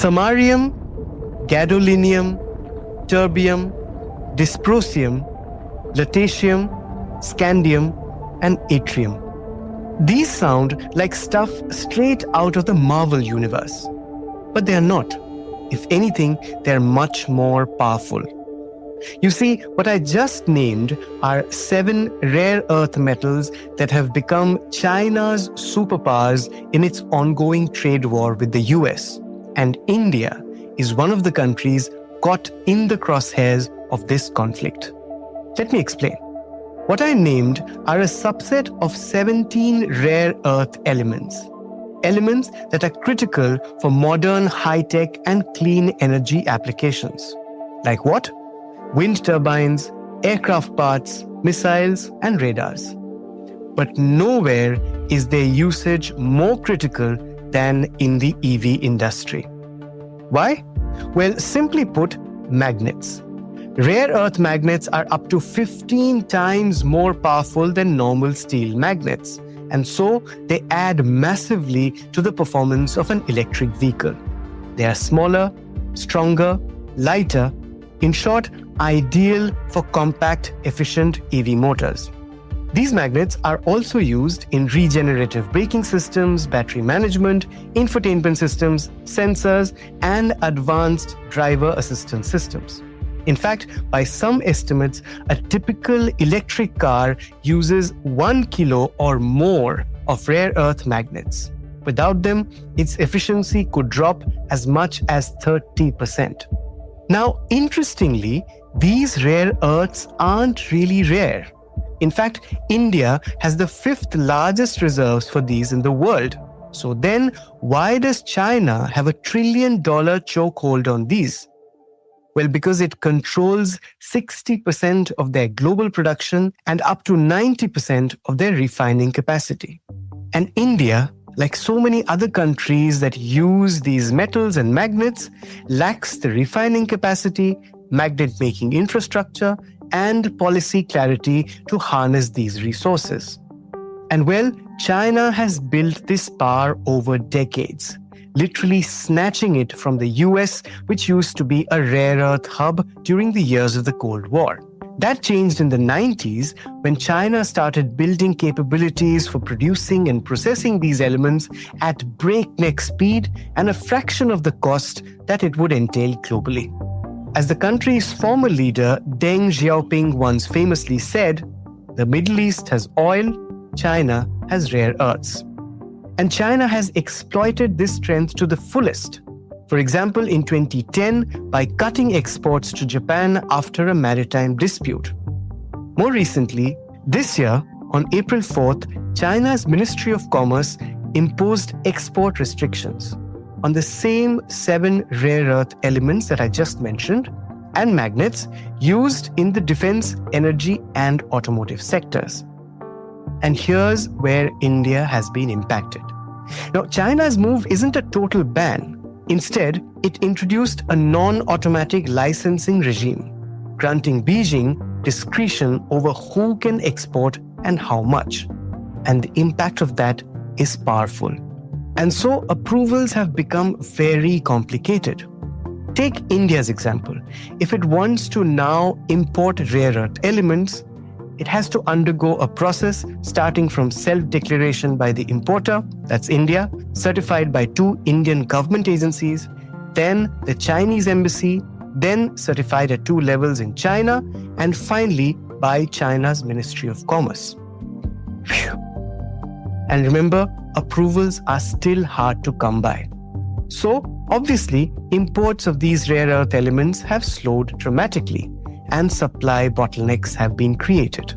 samarium, gadolinium, terbium, dysprosium, lutetium, scandium, and yttrium. These sound like stuff straight out of the Marvel universe. But they are not. If anything, they are much more powerful. You see, what I just named are 7 rare earth metals that have become China's superpowers in its ongoing trade war with the US. And India is one of the countries caught in the crosshairs of this conflict. Let me explain. What I named are a subset of 17 rare earth elements. Elements that are critical for modern high-tech and clean energy applications. Like what? Wind turbines, aircraft parts, missiles, and radars. But nowhere is their usage more critical than in the EV industry. Why? Well, simply put, magnets. Rare earth magnets are up to 15 times more powerful than normal steel magnets, and so they add massively to the performance of an electric vehicle. They are smaller, stronger, lighter, in short, ideal for compact, efficient EV motors. These magnets are also used in regenerative braking systems, battery management, infotainment systems, sensors, and advanced driver assistance systems. In fact, by some estimates, a typical electric car uses 1 kilo or more of rare earth magnets. Without them, its efficiency could drop as much as 30%. Now, interestingly, these rare earths aren't really rare. In fact, India has the 5th largest reserves for these in the world. So then, why does China have $1 trillion chokehold on these? Well, because it controls 60% of their global production and up to 90% of their refining capacity. And India, like so many other countries that use these metals and magnets, lacks the refining capacity, magnet-making infrastructure, and policy clarity to harness these resources. And well, China has built this power over decades, literally snatching it from the US, which used to be a rare earth hub during the years of the Cold War. That changed in the 90s when China started building capabilities for producing and processing these elements at breakneck speed and a fraction of the cost that it would entail globally. As the country's former leader, Deng Xiaoping, once famously said, "The Middle East has oil, China has rare earths." And China has exploited this strength to the fullest. For example, in 2010, by cutting exports to Japan after a maritime dispute. More recently, this year, on April 4th, China's Ministry of Commerce imposed export restrictions on the same 7 rare earth elements that I just mentioned and magnets used in the defense, energy, and automotive sectors. And here's where India has been impacted. Now, China's move isn't a total ban. Instead, it introduced a non-automatic licensing regime, granting Beijing discretion over who can export and how much. And the impact of that is powerful. And so approvals have become very complicated. Take India's example. If it wants to now import rare earth elements, it has to undergo a process starting from self-declaration by the importer, that's India, certified by 2 Indian government agencies, then the Chinese embassy, then certified at 2 levels in China, and finally by China's Ministry of Commerce. Phew. And remember, approvals are still hard to come by. So, obviously, imports of these rare earth elements have slowed dramatically, and supply bottlenecks have been created.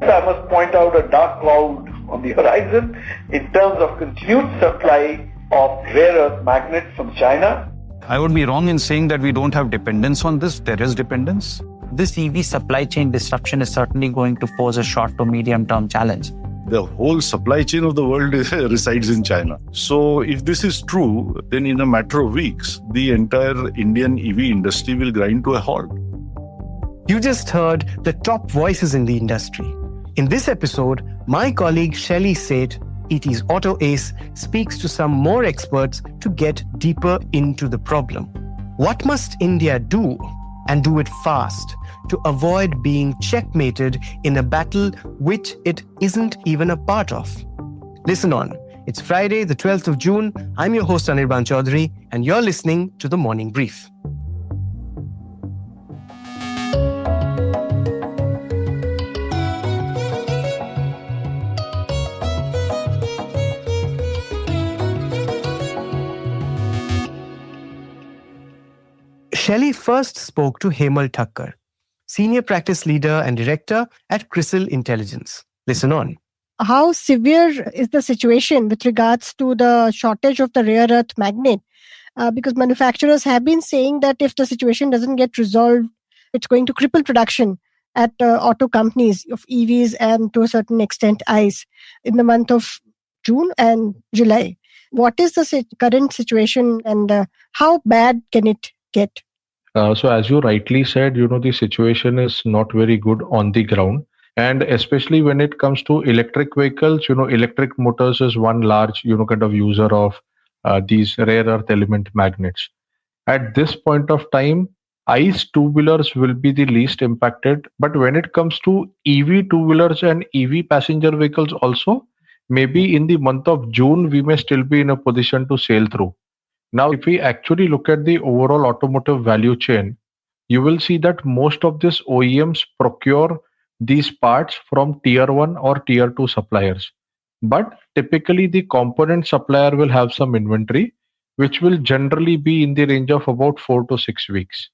I must point out a dark cloud on the horizon in terms of continued supply of rare earth magnets from China. I would be wrong in saying that we don't have dependence on this. There is dependence. This EV supply chain disruption is certainly going to pose a short to medium-term challenge. The whole supply chain of the world resides in China. So if this is true, then in a matter of weeks, the entire Indian EV industry will grind to a halt. You just heard the top voices in the industry. In this episode, my colleague Shally said, ET's Auto Ace speaks to some more experts to get deeper into the problem. What must India do, and do it fast, to avoid being checkmated in a battle which it isn't even a part of? Listen on. It's Friday, the 12th of June. I'm your host, Anirban Chowdhury, and you're listening to The Morning Brief. Shally first spoke to Hemal Thakkar, Senior Practice Leader and Director at Crisil Intelligence. Listen on. How severe is the situation with regards to the shortage of the rare earth magnet? Because manufacturers have been saying that if the situation doesn't get resolved, it's going to cripple production at auto companies of EVs and to a certain extent ICE in the month of June and July. What is the current situation and how bad can it get? So as you rightly said, the situation is not very good on the ground. And especially when it comes to electric vehicles, electric motors is one large, kind of user of these rare earth element magnets. At this point of time, ICE two-wheelers will be the least impacted. But when it comes to EV two-wheelers and EV passenger vehicles also, maybe in the month of June, we may still be in a position to sail through. Now, if we actually look at the overall automotive value chain, you will see that most of these OEMs procure these parts from tier 1 or tier 2 suppliers. But typically the component supplier will have some inventory, which will generally be in the range of about 4 to 6 weeks.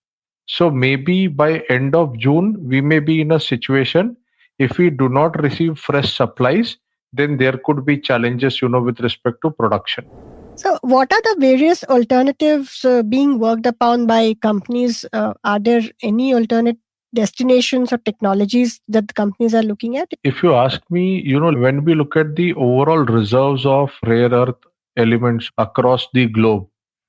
So maybe by end of June, we may be in a situation, if we do not receive fresh supplies, then there could be challenges, with respect to production. So what are the various alternatives being worked upon by companies? Are there any alternate destinations or technologies that the companies are looking at? If you ask me, when we look at the overall reserves of rare earth elements across the globe,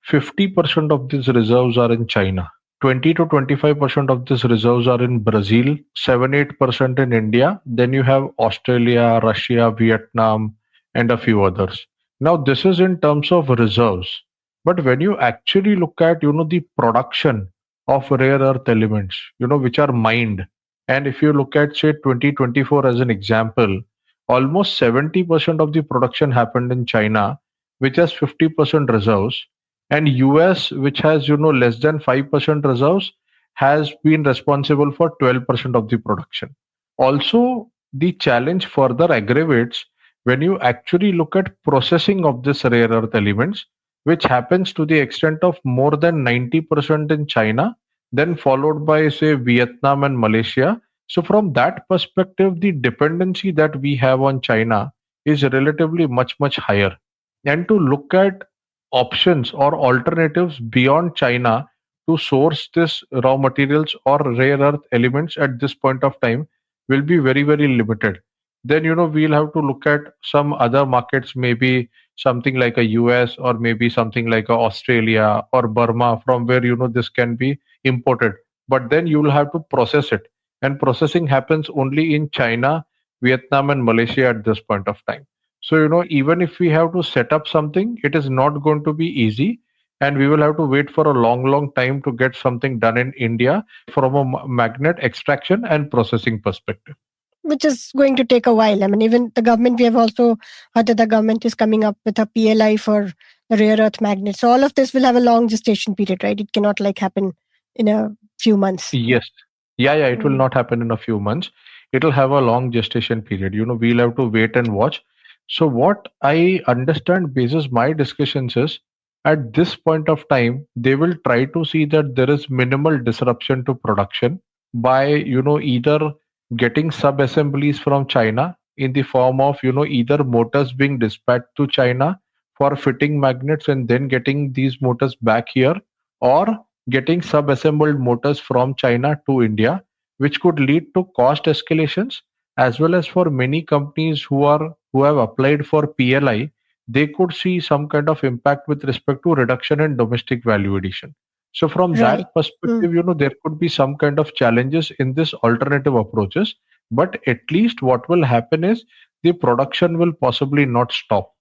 50% of these reserves are in China. 20 to 25% of these reserves are in Brazil, 7-8% in India. Then you have Australia, Russia, Vietnam, and a few others. Now, this is in terms of reserves. But when you actually look at, the production of rare earth elements, which are mined, and if you look at, say, 2024 as an example, almost 70% of the production happened in China, which has 50% reserves, and US, which has, less than 5% reserves, has been responsible for 12% of the production. Also, the challenge further aggravates when you actually look at processing of this rare earth elements, which happens to the extent of more than 90% in China, then followed by, say, Vietnam and Malaysia. So from that perspective, the dependency that we have on China is relatively much, much higher. And to look at options or alternatives beyond China to source this raw materials or rare earth elements at this point of time will be very, very limited. Then, we'll have to look at some other markets, maybe something like a US or maybe something like a Australia or Burma, from where, this can be imported. But then you will have to process it. And processing happens only in China, Vietnam, and Malaysia at this point of time. So, even if we have to set up something, it is not going to be easy. And we will have to wait for a long, long time to get something done in India from a magnet extraction and processing perspective. Which is going to take a while. I mean, even the government, we have also heard that the government is coming up with a PLI for the rare earth magnets. So all of this will have a long gestation period, right? It cannot happen in a few months. Yes. Yeah, it will not happen in a few months. It will have a long gestation period. We'll have to wait and watch. So what I understand basis my discussions is, at this point of time, they will try to see that there is minimal disruption to production by, either getting sub-assemblies from China in the form of, either motors being dispatched to China for fitting magnets and then getting these motors back here, or getting sub-assembled motors from China to India, which could lead to cost escalations, as well as for many companies who have applied for PLI, they could see some kind of impact with respect to reduction in domestic value addition. So from that perspective, there could be some kind of challenges in this alternative approaches, but at least what will happen is the production will possibly not stop.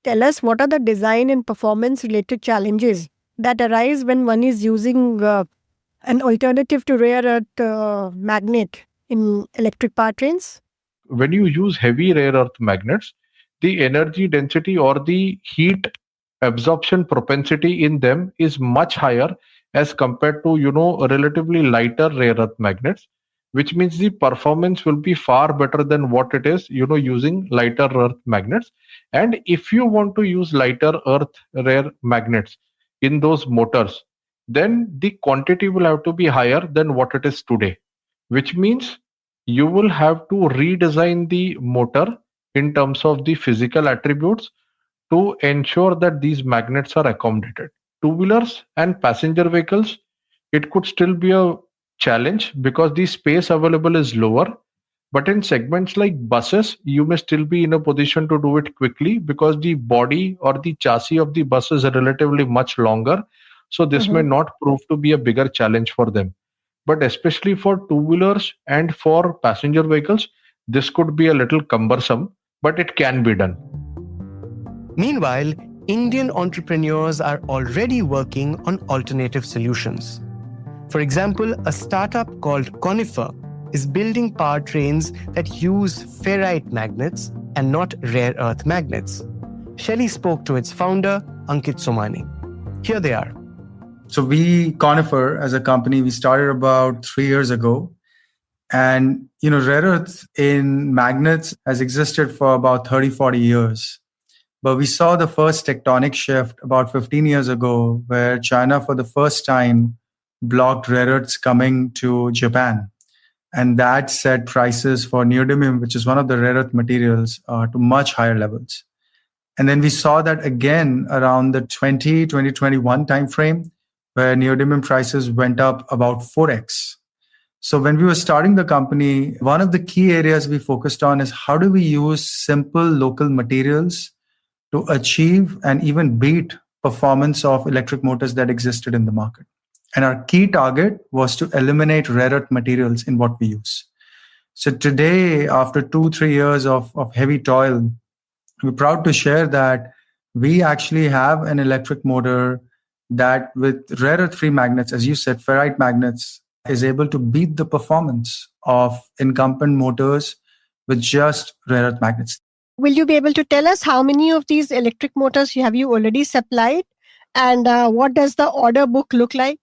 Tell us, what are the design and performance related challenges that arise when one is using an alternative to rare earth magnet in electric powertrains? When you use heavy rare earth magnets, the energy density or the heat absorption propensity in them is much higher as compared to, relatively lighter rare earth magnets, which means the performance will be far better than what it is, using lighter earth magnets. And if you want to use lighter earth rare magnets in those motors, then the quantity will have to be higher than what it is today, which means you will have to redesign the motor in terms of the physical attributes to ensure that these magnets are accommodated. Two-wheelers and passenger vehicles, it could still be a challenge because the space available is lower. But in segments like buses, you may still be in a position to do it quickly because the body or the chassis of the bus is relatively much longer. So this may not prove to be a bigger challenge for them. But especially for two-wheelers and for passenger vehicles, this could be a little cumbersome, but it can be done. Meanwhile, Indian entrepreneurs are already working on alternative solutions. For example, a startup called Conifer is building powertrains that use ferrite magnets and not rare earth magnets. Shally spoke to its founder, Ankit Somani. Here they are. So Conifer, as a company, we started about 3 years ago. And, rare earth in magnets has existed for about 30, 40 years. But we saw the first tectonic shift about 15 years ago, where China, for the first time, blocked rare earths coming to Japan. And that set prices for neodymium, which is one of the rare earth materials, to much higher levels. And then we saw that again around the 2021 timeframe, where neodymium prices went up about 4x. So when we were starting the company, one of the key areas we focused on is how do we use simple local materials to achieve and even beat performance of electric motors that existed in the market. And our key target was to eliminate rare earth materials in what we use. So today, after 2-3 years of heavy toil, we're proud to share that we actually have an electric motor that with rare earth free magnets, as you said, ferrite magnets, is able to beat the performance of incumbent motors with just rare earth magnets. Will you be able to tell us how many of these electric motors have you already supplied? And what does the order book look like?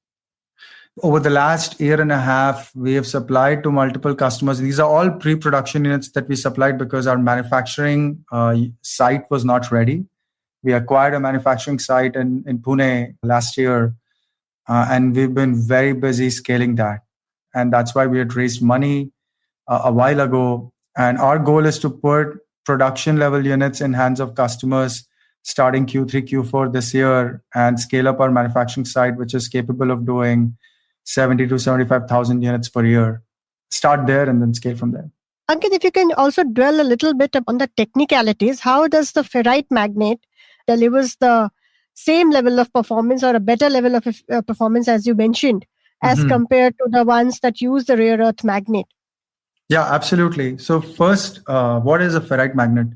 Over the last year and a half, we have supplied to multiple customers. These are all pre-production units that we supplied because our manufacturing site was not ready. We acquired a manufacturing site in Pune last year, and we've been very busy scaling that. And that's why we had raised money a while ago. And our goal is to put production level units in hands of customers starting Q3, Q4 this year and scale up our manufacturing site, which is capable of doing 70 to 75,000 units per year. Start there and then scale from there. Ankit, if you can also dwell a little bit on the technicalities, how does the ferrite magnet delivers the same level of performance or a better level of performance, as you mentioned, as compared to the ones that use the rare earth magnet? Yeah, absolutely. So first, what is a ferrite magnet?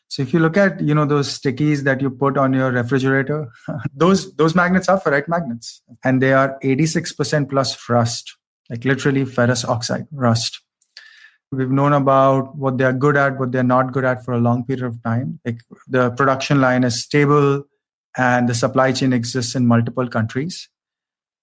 So if you look at, those stickies that you put on your refrigerator, those magnets are ferrite magnets, and they are 86% plus rust, like literally ferrous oxide rust. We've known about what they are good at, what they're not good at for a long period of time. Like the production line is stable and the supply chain exists in multiple countries.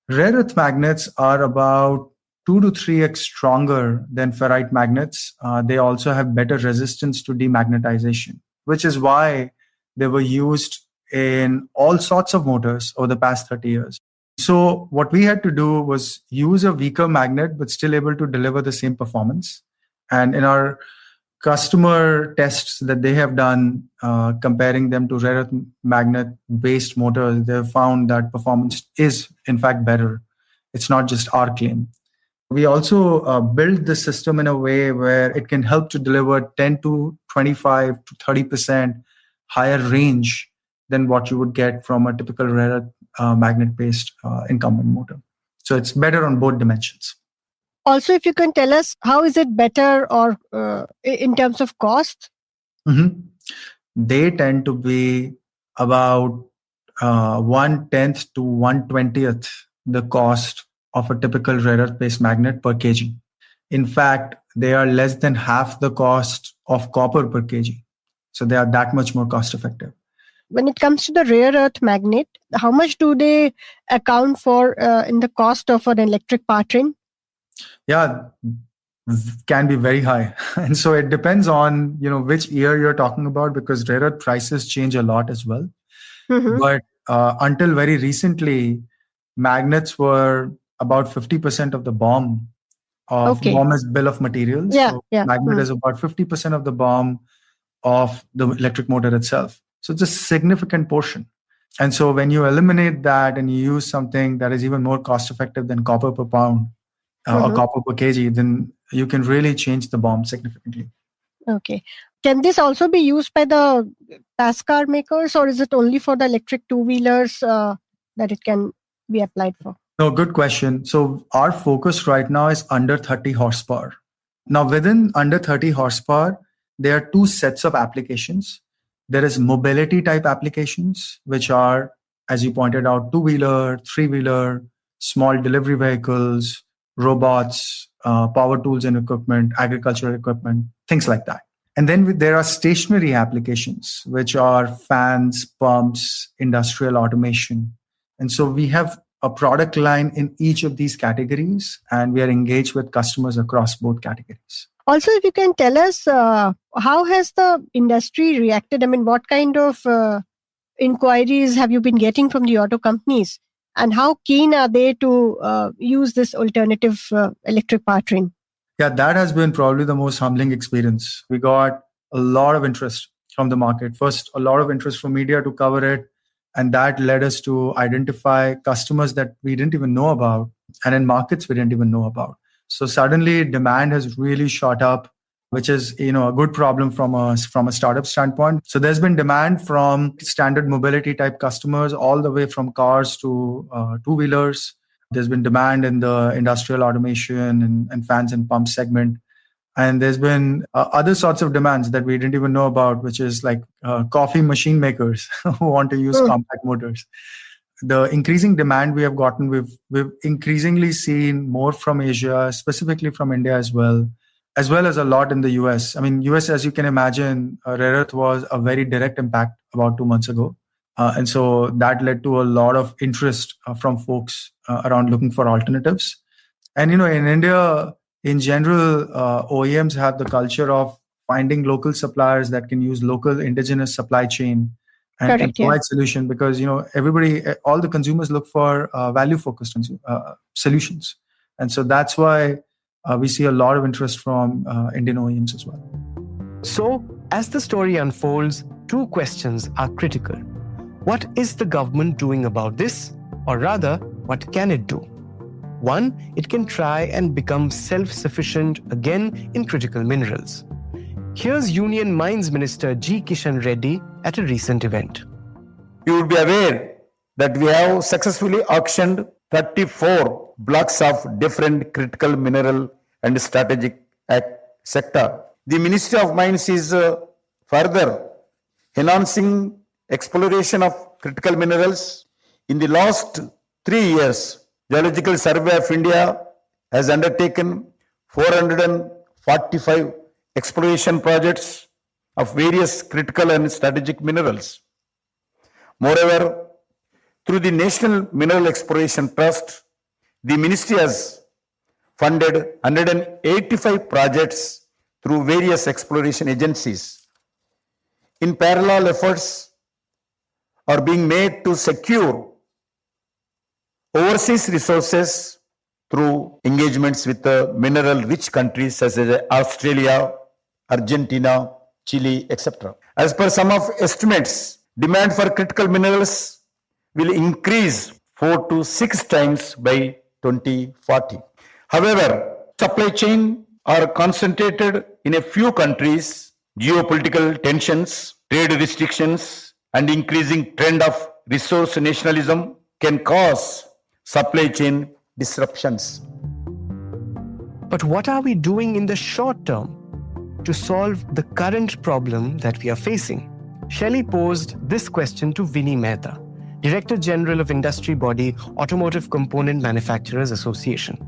Rare earth magnets are about 2 to 3x stronger than ferrite magnets. They also have better resistance to demagnetization, which is why they were used in all sorts of motors over the past 30 years. So what we had to do was use a weaker magnet, but still able to deliver the same performance. And in our customer tests that they have done, comparing them to rare earth magnet-based motors, they have found that performance is, in fact, better. It's not just our claim. We also build the system in a way where it can help to deliver 10 to 25 to 30% higher range than what you would get from a typical rare earth magnet-based incumbent motor. So it's better on both dimensions. Also, if you can tell us, how is it better or in terms of cost? Mhm. They tend to be about 1/10 to 1/20th the cost of a typical rare earth based magnet per kg. In fact, they are less than half the cost of copper per kg. So they are that much more cost effective. When it comes to the rare earth magnet, how much do they account for in the cost of an electric powertrain? Yeah, can be very high. And so it depends on, which year you're talking about, because rare earth prices change a lot as well. Mhm. But until very recently, magnets were about 50% of the BOM Okay. BOM is bill of materials. Yeah, So yeah. magnet is about 50% of the BOM of the electric motor itself. So it's a significant portion. And so when you eliminate that and you use something that is even more cost effective than copper per pound or copper per kg, then you can really change the BOM significantly. Okay. Can this also be used by the pass car makers, or is it only for the electric two-wheelers that it can be applied for? No, good question. So our focus right now is under 30 horsepower. Now, within under 30 horsepower, there are two sets of applications. There is mobility type applications, which are, as you pointed out, two-wheeler, three-wheeler, small delivery vehicles, robots, power tools and equipment, agricultural equipment, things like that. And then there are stationary applications, which are fans, pumps, industrial automation. And so we have a product line in each of these categories, and we are engaged with customers across both categories. Also, if you can tell us, how has the industry reacted? I mean, what kind of inquiries have you been getting from the auto companies? And how keen are they to use this alternative electric powertrain? Yeah, that has been probably the most humbling experience. We got a lot of interest from the market. First, a lot of interest from media to cover it. And that led us to identify customers that we didn't even know about, and in markets we didn't even know about. So suddenly demand has really shot up, which is a good problem from a startup standpoint. So there's been demand from standard mobility type customers all the way from cars to two-wheelers. There's been demand in the industrial automation and fans and pumps segment. And there's been other sorts of demands that we didn't even know about, which is like coffee machine makers who want to use compact motors. The increasing demand we have gotten, we've increasingly seen more from Asia, specifically from India as well as a lot in the US. I mean, US, as you can imagine, rare earth was a very direct impact about 2 months ago. And so that led to a lot of interest from folks around looking for alternatives. And, in India, in general, OEMs have the culture of finding local suppliers that can use local indigenous supply chain and provide solution, because, all the consumers look for value-focused solutions. And so that's why we see a lot of interest from Indian OEMs as well. So, as the story unfolds, two questions are critical. What is the government doing about this? Or rather, what can it do? One, it can try and become self-sufficient again in critical minerals. Here's Union Mines Minister G. Kishan Reddy at a recent event. You would be aware that we have successfully auctioned 34 blocks of different critical mineral and strategic sector. The Ministry of Mines is further enhancing exploration of critical minerals. In the last 3 years, Geological Survey of India has undertaken 445 exploration projects of various critical and strategic minerals. Moreover, through the National Mineral Exploration Trust, the ministry has funded 185 projects through various exploration agencies. In parallel, efforts are being made to secure overseas resources through engagements with mineral-rich countries such as Australia, Argentina, Chile, etc. As per some of estimates, demand for critical minerals will increase 4 to 6 times by 2040. However, supply chain are concentrated in a few countries. Geopolitical tensions, trade restrictions, and increasing trend of resource nationalism can cause supply chain disruptions. But what are we doing in the short term? to solve the current problem that we are facing? Shally posed this question to Vinnie Mehta, Director General of industry body Automotive Component Manufacturers Association.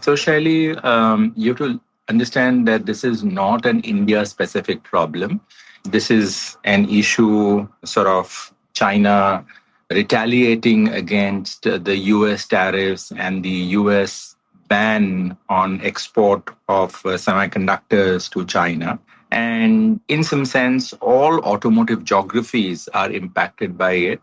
So, Shally, you have to understand that this is not an India-specific problem. This is an issue, sort of China retaliating against the US tariffs and the US ban on export of semiconductors to China. And in some sense, all automotive geographies are impacted by it.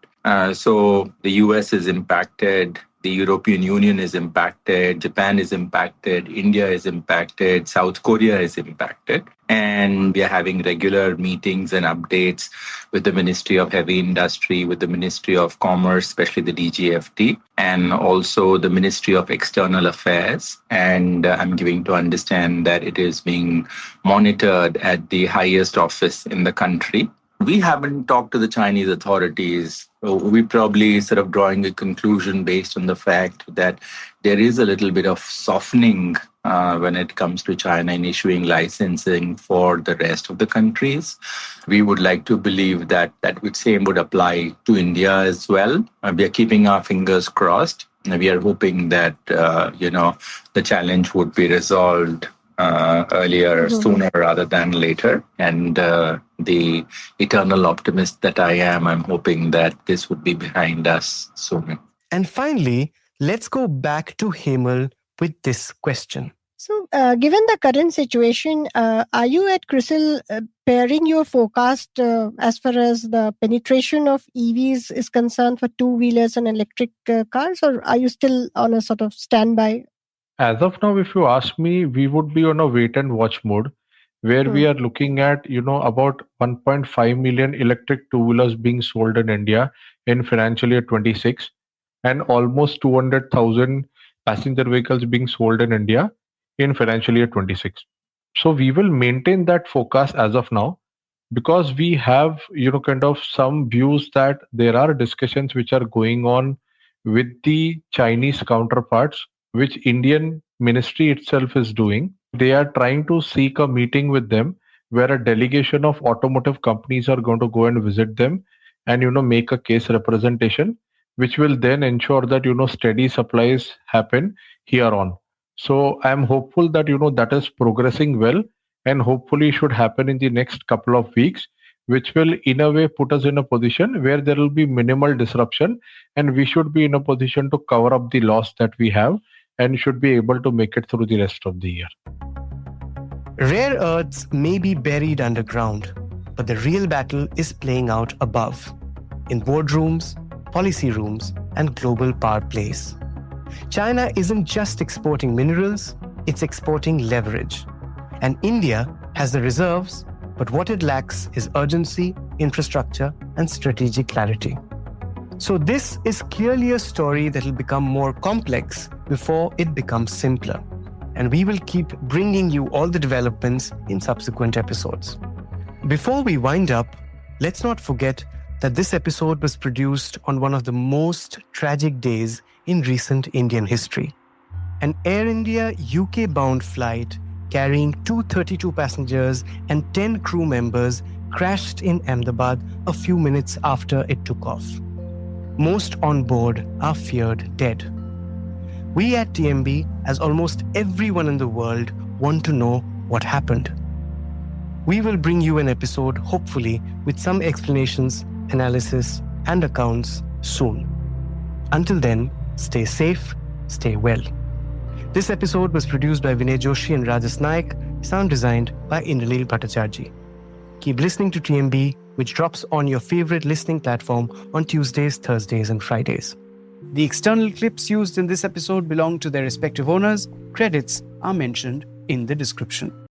So the US is impacted, the European Union is impacted, Japan is impacted, India is impacted, South Korea is impacted. And we are having regular meetings and updates with the Ministry of Heavy Industry, with the Ministry of Commerce, especially the DGFT, and also the Ministry of External Affairs. And I'm giving to understand that it is being monitored at the highest office in the country. We haven't talked to the Chinese authorities. We're probably sort of drawing a conclusion based on the fact that there is a little bit of softening when it comes to China in issuing licensing for the rest of the countries. We would like to believe that that same would apply to India as well. We are keeping our fingers crossed. We are hoping that, the challenge would be resolved earlier, sooner rather than later. And the eternal optimist that I am, I'm hoping that this would be behind us sooner. And finally, let's go back to Hemal with this question. So, given the current situation, are you at Crisil pairing your forecast as far as the penetration of EVs is concerned for two-wheelers and electric cars, or are you still on a sort of standby? As of now, if you ask me, we would be on a wait and watch mode, where we are looking at, about 1.5 million electric two-wheelers being sold in India in financial year 26, and almost 200,000 passenger vehicles being sold in India in financial year 26. So we will maintain that forecast as of now, because we have, kind of some views that there are discussions which are going on with the Chinese counterparts, which Indian ministry itself is doing. They are trying to seek a meeting with them where a delegation of automotive companies are going to go and visit them and, make a case representation, which will then ensure that, steady supplies happen here on. So I'm hopeful that, that is progressing well, and hopefully should happen in the next couple of weeks, which will in a way put us in a position where there will be minimal disruption, and we should be in a position to cover up the loss that we have and should be able to make it through the rest of the year. Rare earths may be buried underground, but the real battle is playing out above, in boardrooms, policy rooms, and global power plays. China isn't just exporting minerals, it's exporting leverage. And India has the reserves, but what it lacks is urgency, infrastructure, and strategic clarity. So this is clearly a story that will become more complex before it becomes simpler. And we will keep bringing you all the developments in subsequent episodes. Before we wind up, let's not forget that this episode was produced on one of the most tragic days in recent Indian history. An Air India UK-bound flight carrying 232 passengers and 10 crew members crashed in Ahmedabad a few minutes after it took off. Most on board are feared dead. We at TMB, as almost everyone in the world, want to know what happened. We will bring you an episode, hopefully, with some explanations, analysis, and accounts soon. Until then, stay safe, stay well. This episode was produced by Vinay Joshi and Rajas Naik, sound designed by Indralil Bhattacharjee. Keep listening to TMB, which drops on your favorite listening platform on Tuesdays, Thursdays, and Fridays. The external clips used in this episode belong to their respective owners. Credits are mentioned in the description.